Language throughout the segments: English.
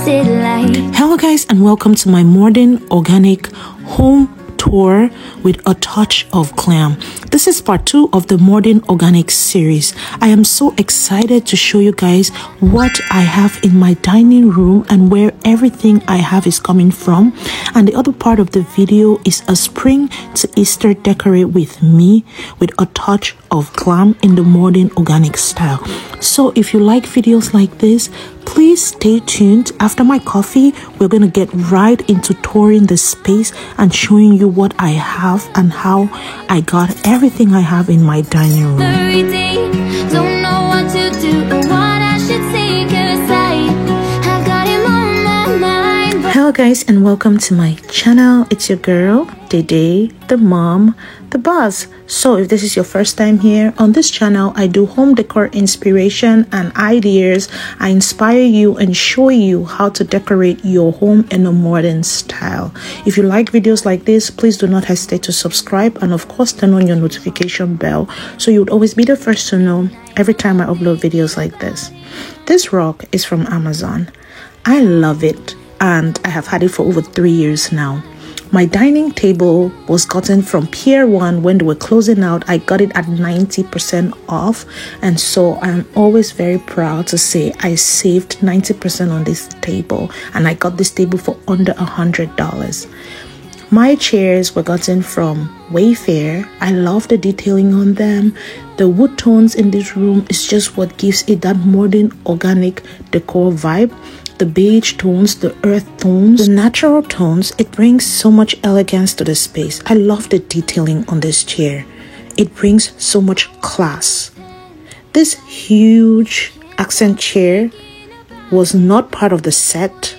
it like? Hello guys, and welcome to my modern organic home tour with a touch of glam. This is part 2 of the modern organic series. I am so excited to show you guys what I have in my dining room and where everything I have is coming from. And the other part of the video is a spring to Easter decorate with me with a touch of glam in the modern organic style. So if you like videos like this, please stay tuned. After my coffee, we're going to get right into touring the space and showing you what I have and how I got everything I have in my dining room. Don't know what to do or what I should say, 'cause I've got him on my mind. Hello guys, and welcome to my channel. It's your girl, Dede, the mom, the boss. So if this is your first time here on this channel, I do home decor inspiration and ideas. I inspire you and show you how to decorate your home in a modern style. If you like videos like this, please do not hesitate to subscribe and of course turn on your notification bell so you would always be the first to know every time I upload videos like this. This rug is from Amazon. I love it and I have had it for over 3 years now. My dining table was gotten from Pier 1 when they were closing out. I got it at 90% off, and so I'm always very proud to say I saved 90% on this table, and I got this table for under $100. My chairs were gotten from Wayfair. I love the detailing on them. The wood tones in this room is just what gives it that modern organic decor vibe. The beige tones, the earth tones, the natural tones, it brings so much elegance to the space. I love the detailing on this chair. It brings so much class. This huge accent chair was not part of the set.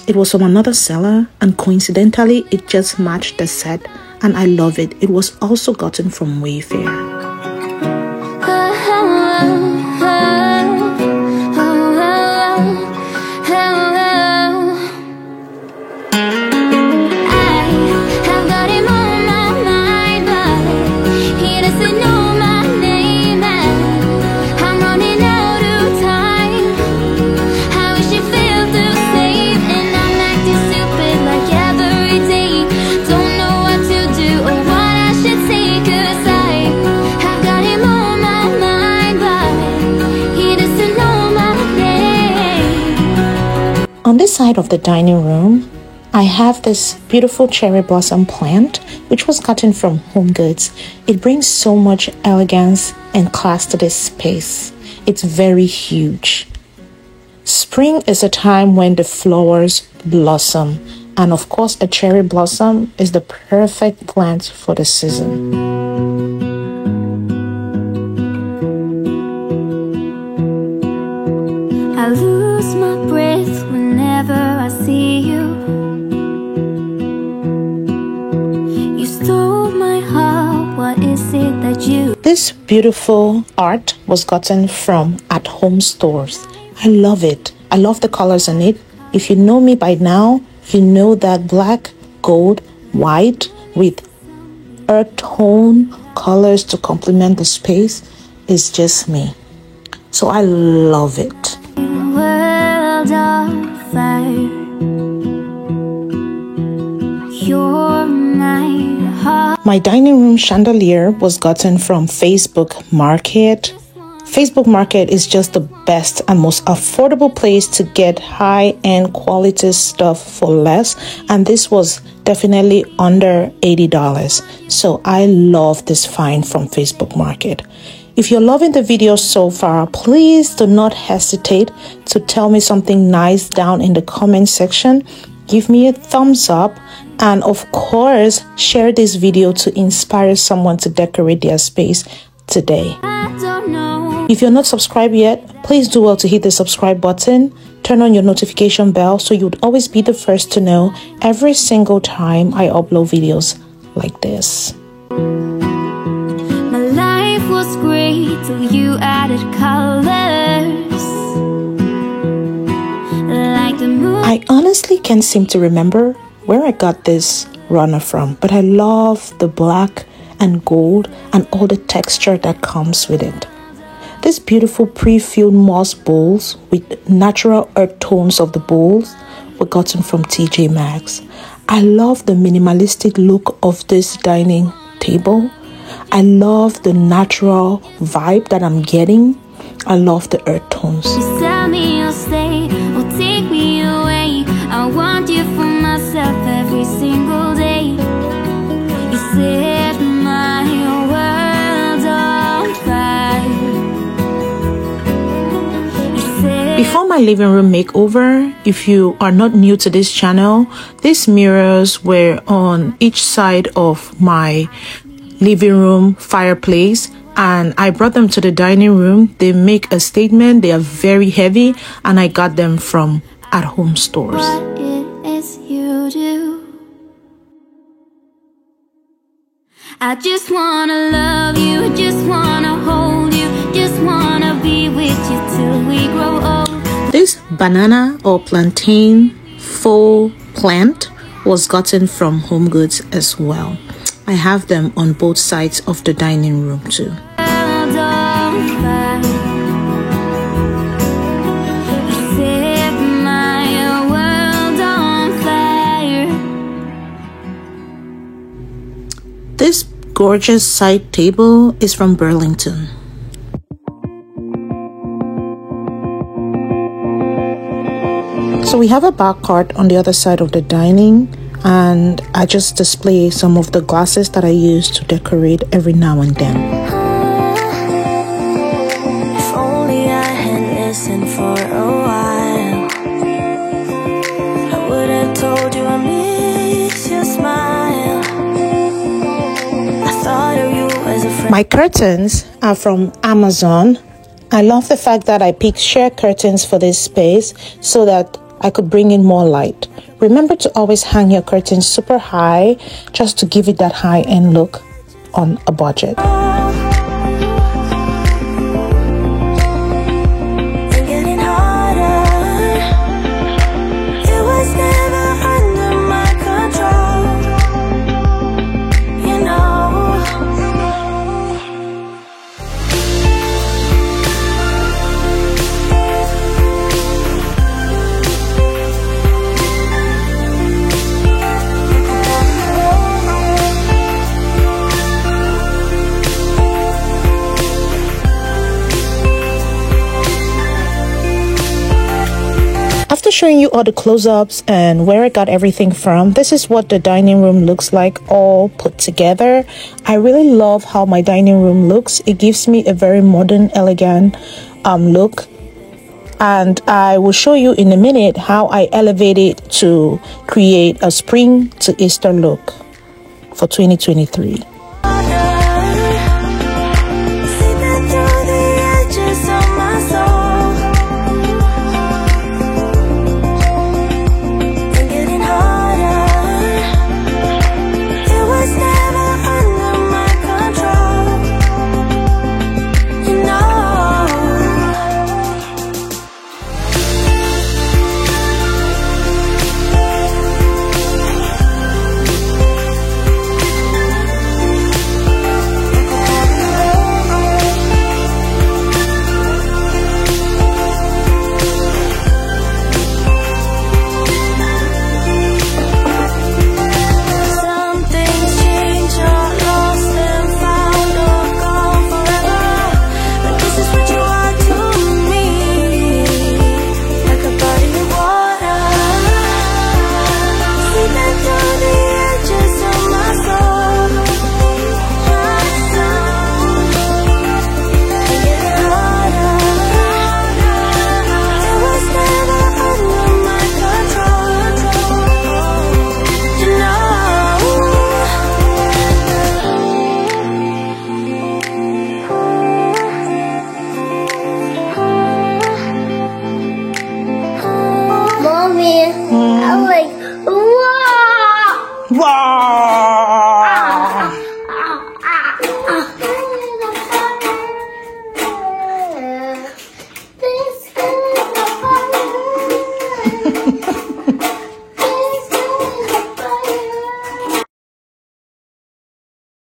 It was from another seller, and coincidentally, it just matched the set, and I love it. It was also gotten from Wayfair. On this side of the dining room, I have this beautiful cherry blossom plant, which was gotten from Home Goods. It brings so much elegance and class to this space. It's very huge. Spring is a time when the flowers blossom, and of course, a cherry blossom is the perfect plant for the season. I lose my breath whenever I see you. You stole my heart, what is it that you... This beautiful art was gotten from at-home stores. I love it. I love the colors in it. If you know me by now, you know that black, gold, white with earth tone colors to complement the space is just me. So I love it. World on fire. You're my heart. My dining room chandelier was gotten from Facebook Market. Facebook Market is just the best and most affordable place to get high-end quality stuff for less, and this was definitely under $80. So I love this find from Facebook Market. If you're loving the video so far, please do not hesitate to tell me something nice down in the comment section. Give me a thumbs up, and of course, share this video to inspire someone to decorate their space today. If you're not subscribed yet, please do well to hit the subscribe button. Turn on your notification bell so you'd always be the first to know every single time I upload videos like this. My life was great till you added colors. Like the moon. I honestly can't seem to remember where I got this runner from, but I love the black and gold and all the texture that comes with it. These beautiful pre-filled moss bowls with natural earth tones of the bowls were gotten from TJ Maxx. I love the minimalistic look of this dining table. I love the natural vibe that I'm getting. I love the earth tones. You tell me you'll stay or take me away. I want you for myself every single day. You set my world on fire. Before my living room makeover, if you are not new to this channel, these mirrors were on each side of my living room fireplace, and I brought them to the dining room. They make a statement. They are very heavy, and I got them from at-home stores. What it is you do, I just wanna love you, just wanna hold you, just wanna be with you till we grow old. This banana or plantain faux plant was gotten from Home Goods as well. I have them on both sides of the dining room too. This gorgeous side table is from Burlington. So we have a back cart on the other side of the dining, and I just display some of the glasses that I use to decorate every now and then. If only I had listened for a while, I would have told you I miss your smile. I thought of you as a friend. My curtains are from Amazon. I love the fact that I picked sheer curtains for this space so that I could bring in more light. Remember to always hang your curtains super high just to give it that high-end look on a budget. After showing you all the close-ups and where I got everything from, this is what the dining room looks like all put together. I really love how my dining room looks. It gives me a very modern, elegant look. And I will show you in a minute how I elevate it to create a spring to Easter look for 2023.